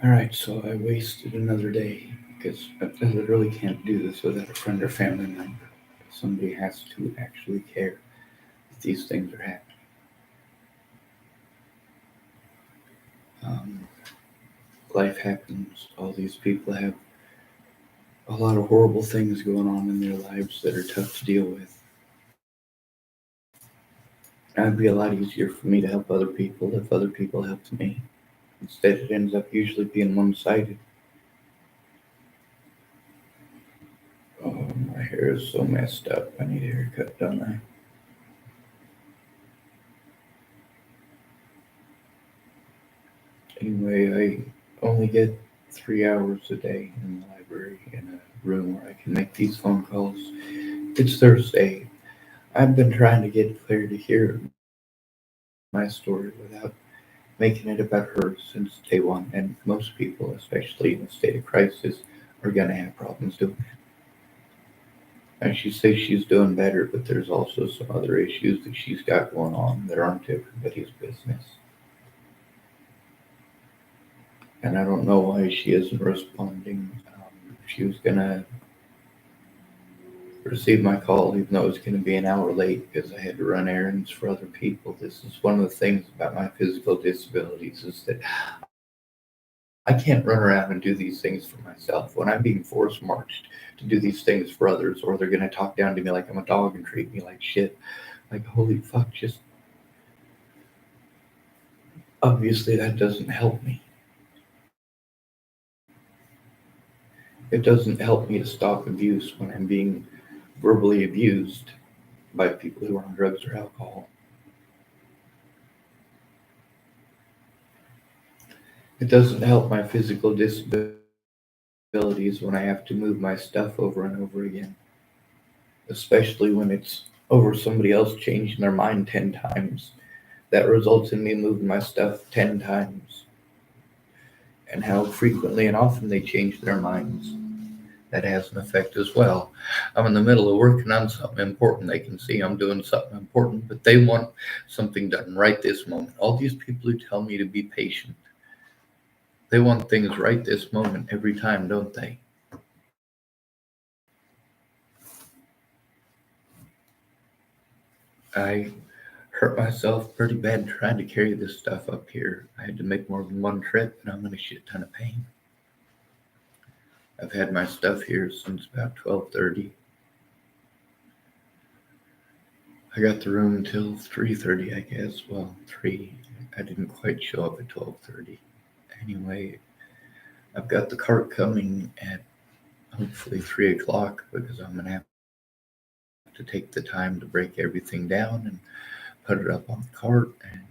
Alright, so I wasted another day because I literally can't do this without a friend or family member. Somebody has to actually care that these things are happening. Um, Life happens. All these people have a lot of horrible things going on in their lives that are tough to deal with. It'd be a lot easier for me to help other people if other people helped me. Instead, it ends up usually being one-sided. Oh, my hair is so messed up. I need a haircut, don't I? Anyway, I only get 3 hours a day in the library in a room where I can make these phone calls. It's Thursday. I've been trying to get Claire to hear my story without making it about her since day one, and most people, especially in a state of crisis, are gonna have problems doing it. And she says she's doing better, but there's also some other issues that she's got going on that aren't everybody's business. And I don't know why she isn't responding. She was gonna receive my call, even though it was going to be an hour late because I had to run errands for other people. This is one of the things about my physical disabilities is that I can't run around and do these things for myself. When I'm being force marched to do these things for others, or they're going to talk down to me like I'm a dog and treat me like shit, like holy fuck, just obviously that doesn't help me. It doesn't help me to stop abuse when I'm being verbally abused by people who are on drugs or alcohol. It doesn't help my physical disabilities when I have to move my stuff over and over again, especially when it's over somebody else changing their mind 10 times. That results in me moving my stuff 10 times. And how frequently and often they change their minds. That has an effect as well. I'm in the middle of working on something important. They can see I'm doing something important, but they want something done right this moment. All these people who tell me to be patient, they want things right this moment every time, don't they? I hurt myself pretty bad trying to carry this stuff up here. I had to make more than one trip, and I'm in a shit ton of pain. I've had my stuff here since about 12:30. I got the room until 3:30, I guess. Well, 3. I didn't quite show up at 12:30. Anyway, I've got the cart coming at hopefully 3 o'clock because I'm gonna have to take the time to break everything down and put it up on the cart and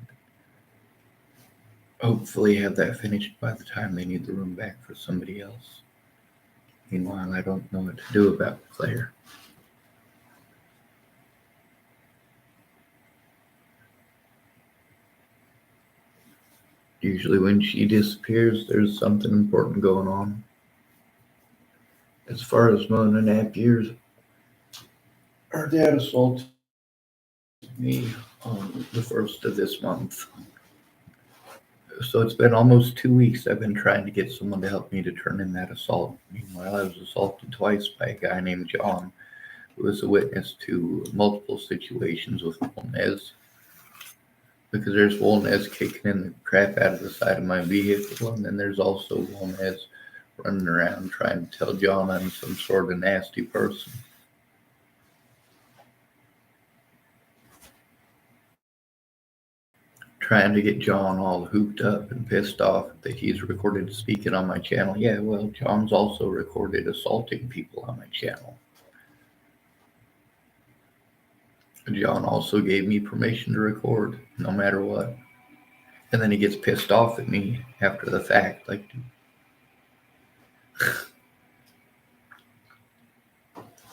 hopefully have that finished by the time they need the room back for somebody else. Meanwhile, I don't know what to do about Claire. Usually when she disappears, there's something important going on. As far as Mona Napier's, her dad assaulted me on the 1st of this month. So it's been almost 2 weeks I've been trying to get someone to help me to turn in that assault. Meanwhile, I was assaulted twice by a guy named John, who was a witness to multiple situations with Wolnez. Because there's Wolnez kicking in the crap out of the side of my vehicle, and then there's also Wolnez running around trying to tell John I'm some sort of nasty person. Trying to get John all hooped up and pissed off that he's recorded speaking on my channel. Yeah, well, John's also recorded assaulting people on my channel. John also gave me permission to record no matter what. And then he gets pissed off at me after the fact. Like,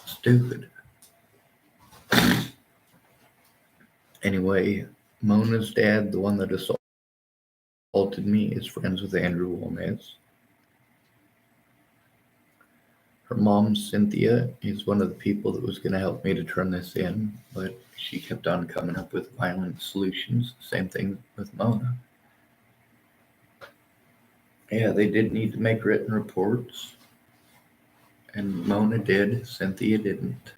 stupid. Anyway, Mona's dad, the one that assaulted me, is friends with Andrew Wolnez. Her mom, Cynthia, is one of the people that was going to help me to turn this in, but she kept on coming up with violent solutions. Same thing with Mona. Yeah, they did need to make written reports, and Mona did. Cynthia didn't.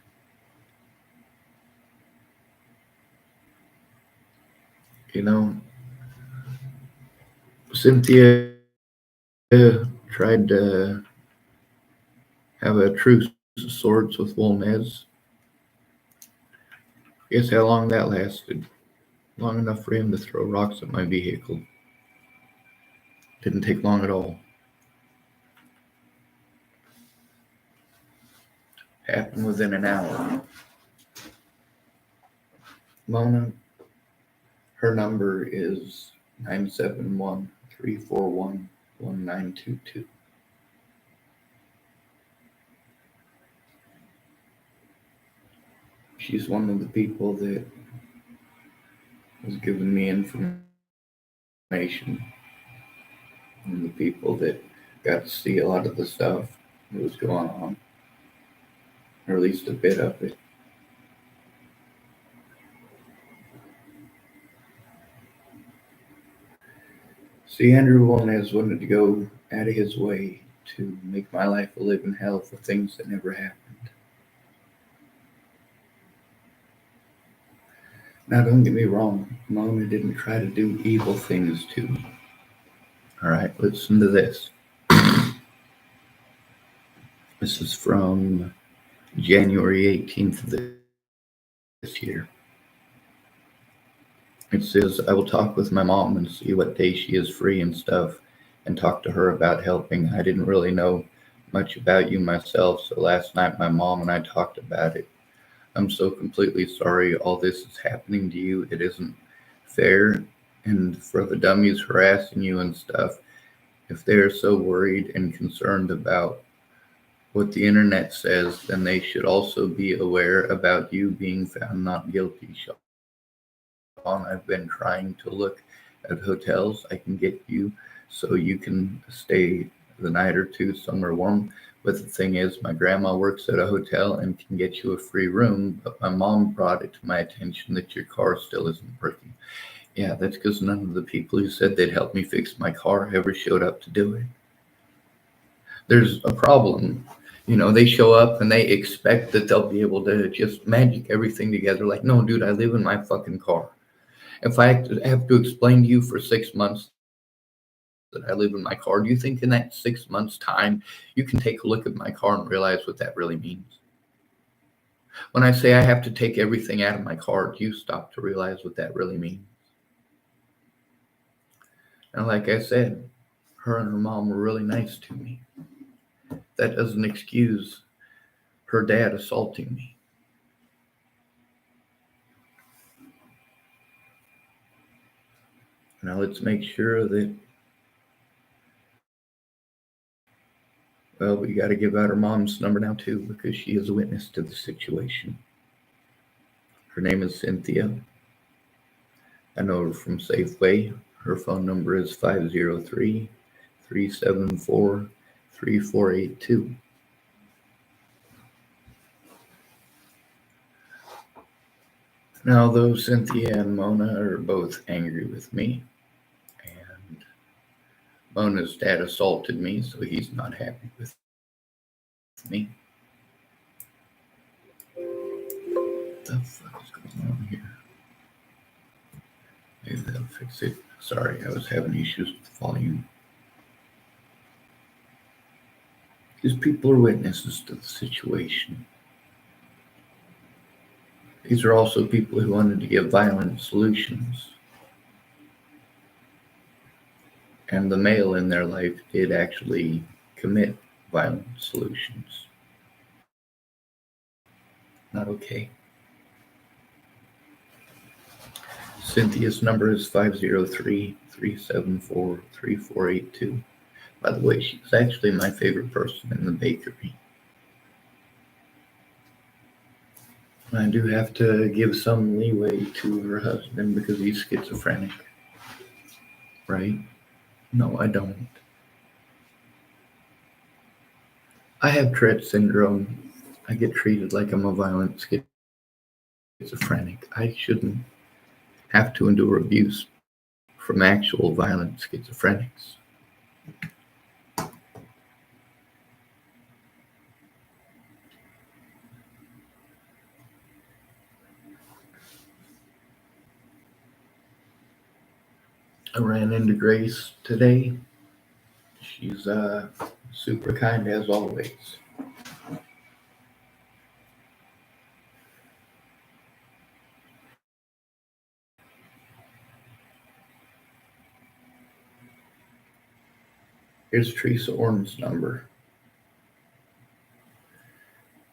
You know, Cynthia tried to have a truce of sorts with Wolnez. Guess how long that lasted? Long enough for him to throw rocks at my vehicle. Didn't take long at all. Happened within an hour. Mona, her number is 971-341-1922. She's one of the people that was giving me information, and the people that got to see a lot of the stuff that was going on, or at least a bit of it. See, Andrew Wolnez wanted to go out of his way to make my life a living hell for things that never happened. Now, don't get me wrong, Mona didn't try to do evil things to me. Alright, listen to this. This is from January 18th of this year. It says, I will talk with my mom and see what day she is free and stuff, and talk to her about helping. I didn't really know much about you myself, so last night my mom and I talked about it. I'm so completely sorry all this is happening to you. It isn't fair, and for the dummies harassing you and stuff, if they are so worried and concerned about what the internet says, then they should also be aware about you being found not guilty, Sean. I've been trying to look at hotels I can get you so you can stay the night or two somewhere warm. But the thing is, my grandma works at a hotel and can get you a free room, but my mom brought it to my attention that your car still isn't working. Yeah, that's because none of the people who said they'd help me fix my car ever showed up to do it. There's a problem. They show up and they expect that they'll be able to just magic everything together. Like, no, dude, I live in my fucking car. If I have to explain to you for 6 months that I live in my car, do you think in that 6 months' time you can take a look at my car and realize what that really means? When I say I have to take everything out of my car, do you stop to realize what that really means? And like I said, her and her mom were really nice to me. That doesn't excuse her dad assaulting me. Now let's make sure that, well, we got to give out her mom's number now too, because she is a witness to the situation. Her name is Cynthia. I know her from Safeway. Her phone number is 503-374-3482. Now, though Cynthia and Mona are both angry with me, and Mona's dad assaulted me, so he's not happy with me. What the fuck is going on here? Maybe that'll fix it. Sorry, I was having issues with the volume. These people are witnesses to the situation. These are also people who wanted to give violent solutions. And the male in their life did actually commit violent solutions. Not okay. Cynthia's number is 503-374-3482. By the way, she's actually my favorite person in the bakery. I do have to give some leeway to her husband because he's schizophrenic. Right? No, I don't. I have Tourette syndrome. I get treated like I'm a violent schizophrenic. I shouldn't have to endure abuse from actual violent schizophrenics. I ran into Grace today. She's super kind as always. Here's Teresa Orton's number: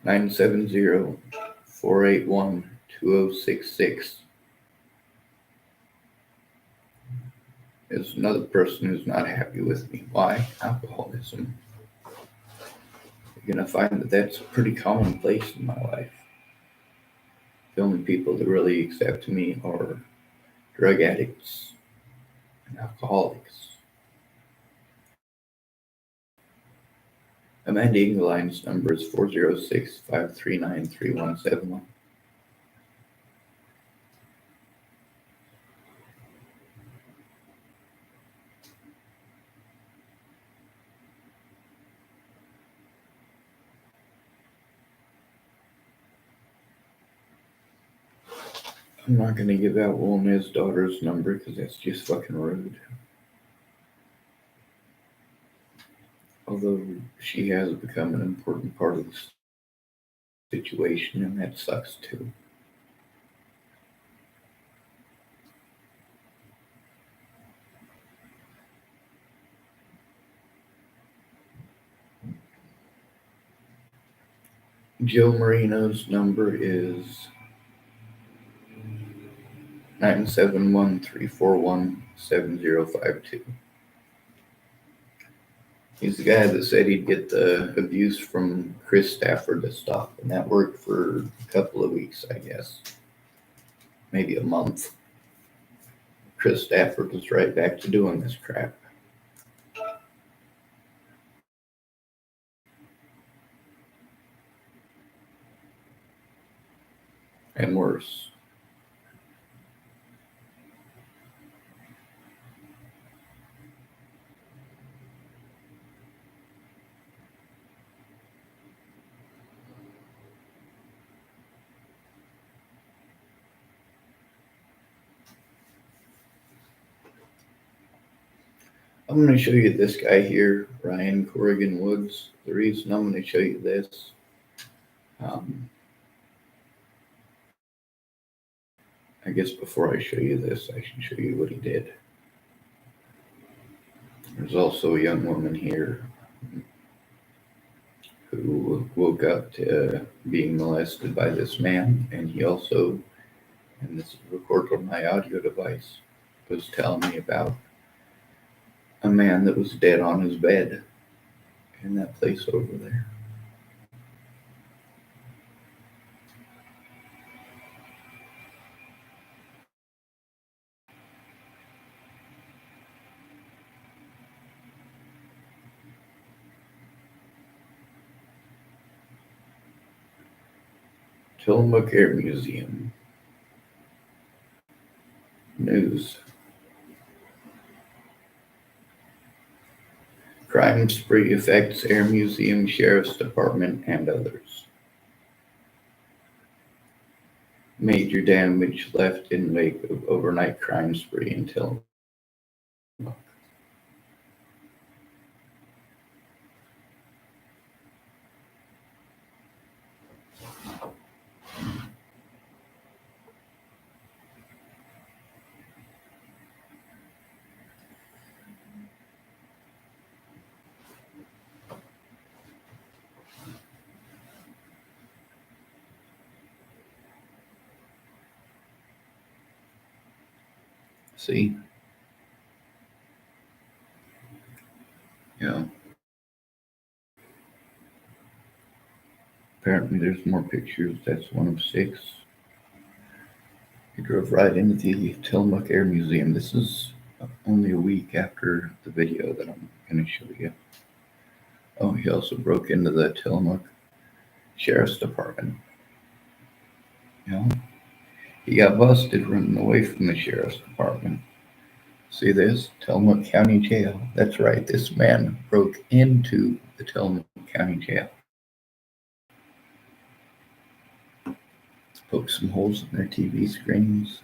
970-481-2066. There's another person who's not happy with me. Why? Alcoholism. You're going to find that that's a pretty commonplace in my life. The only people that really accept me are drug addicts and alcoholics. Amanda Engelein's number is 406-539-3171. I'm not going to give out Wolnez's daughter's number because that's just fucking rude. Although she has become an important part of the situation, and that sucks too. Joe Marino's number is 971-341-7052. He's the guy that said he'd get the abuse from Chris Stafford to stop, and that worked for a couple of weeks, I guess. Maybe a month. Chris Stafford was right back to doing this crap. And worse. I'm going to show you this guy here, Ryan Corrigan Woods. The reason I'm going to show you this, I guess before I show you this, I should show you what he did. There's also a young woman here who woke up to being molested by this man, and he also, and this is recorded on my audio device, was telling me about a man that was dead on his bed in that place over there. Tillamook Air Museum. News. Crime spree affects Air Museum, Sheriff's Department, and others. Major damage left in wake of overnight crime spree in Tillamook. See? Yeah. Apparently there's more pictures. That's one of 6. He drove right into the Tillamook Air Museum. This is only a week after the video that I'm going to show you. Oh, he also broke into the Tillamook Sheriff's Department. You know, he got busted running away from the Sheriff's Department. See this? Tillamook County Jail. That's right, this man broke into the Tillamook County Jail. Poked some holes in their TV screens.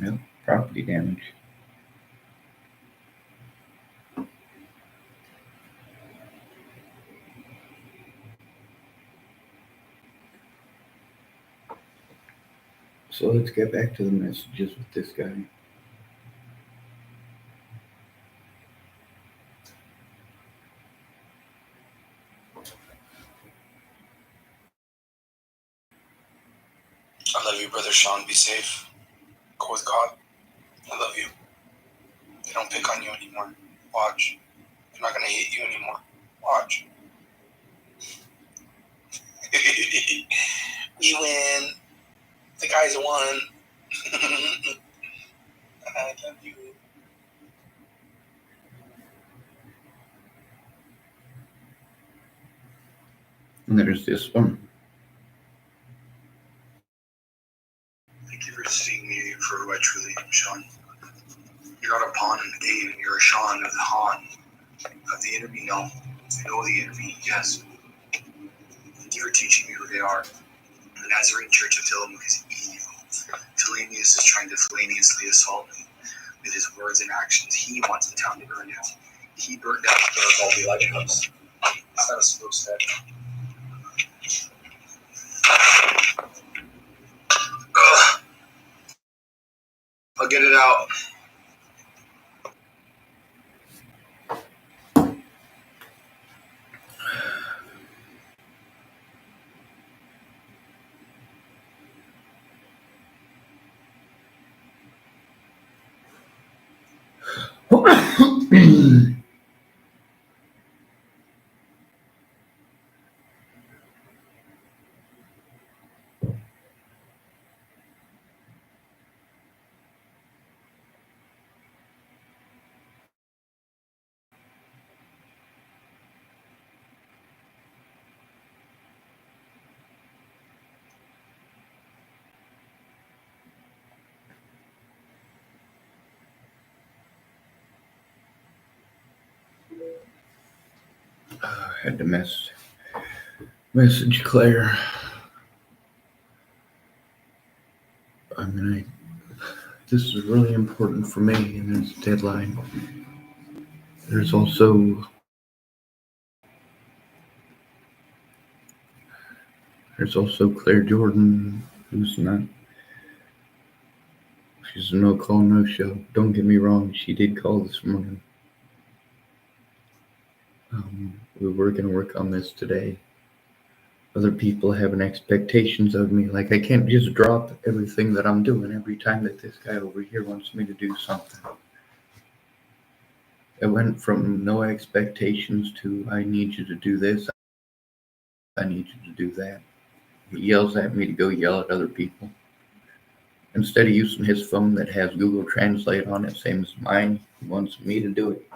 Yep, property damage. So let's get back to the messages with this guy. I love you, Brother Sean. Be safe. Go with God. I love you. They don't pick on you anymore. Watch. They're not going to hit you anymore. Watch. We win. The guys won. I love you. And there's this one. Thank you for seeing me for who I truly am, Sean. You're not a pawn in the game. You're a Sean of the Han. Of the enemy, no. I know the enemy, yes. Thank you for teaching me who they are. The Nazarene Church of Tillamook is evil. Tillamius is trying to feloniously assault me with his words and actions. He wants the town to burn down. He burned down the Baldy Lighthouse. It's not a smokestack. I'll get it out. I had to message Claire. I mean, this is really important for me, and it's a deadline. There's also Claire Jordan, who's not. She's a no call, no show. Don't get me wrong, she did call this morning. We were going to work on this today. Other people having expectations of me. Like, I can't just drop everything that I'm doing every time that this guy over here wants me to do something. It went from no expectations to, I need you to do this, I need you to do that. He yells at me to go yell at other people. Instead of using his phone that has Google Translate on it, same as mine, he wants me to do it.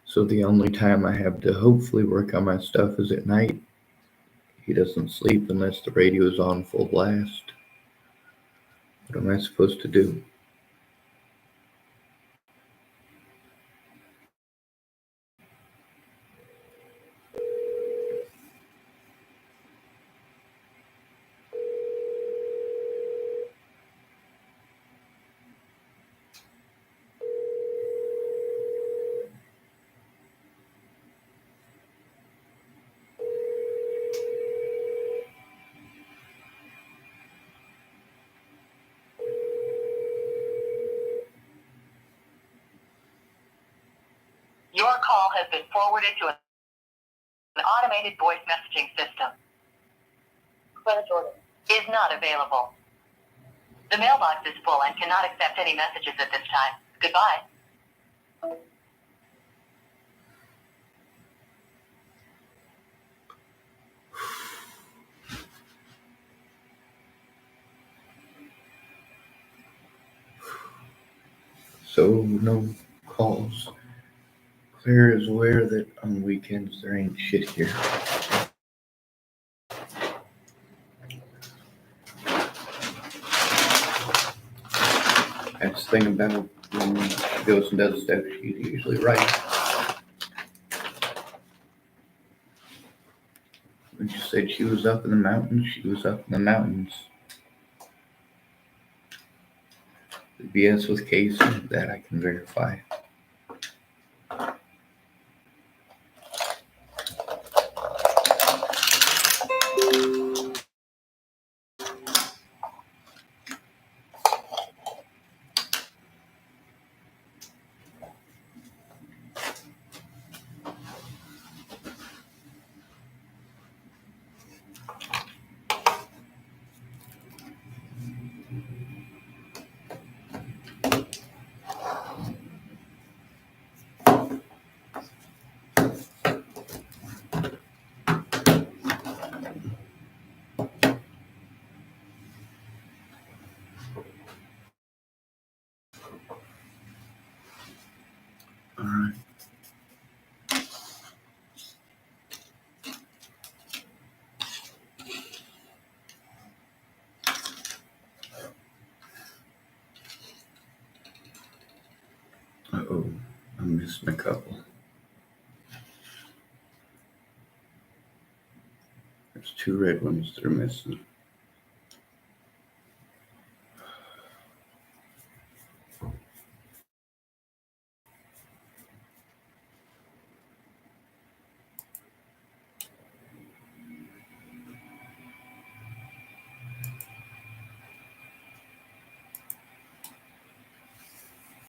So the only time I have to hopefully work on my stuff is at night. He doesn't sleep unless the radio is on full blast. What am I supposed to do? Your call has been forwarded to an automated voice messaging system. Claire Jordan is not available. The mailbox is full and cannot accept any messages at this time. Goodbye. So no calls. Claire is aware that on weekends there ain't shit here. That's the thing about when she goes and does stuff, she's usually right. When she said she was up in the mountains, she was up in the mountains. The BS with Casey, that I can verify. Oh, I'm missing a couple. There's 2 red ones that are missing.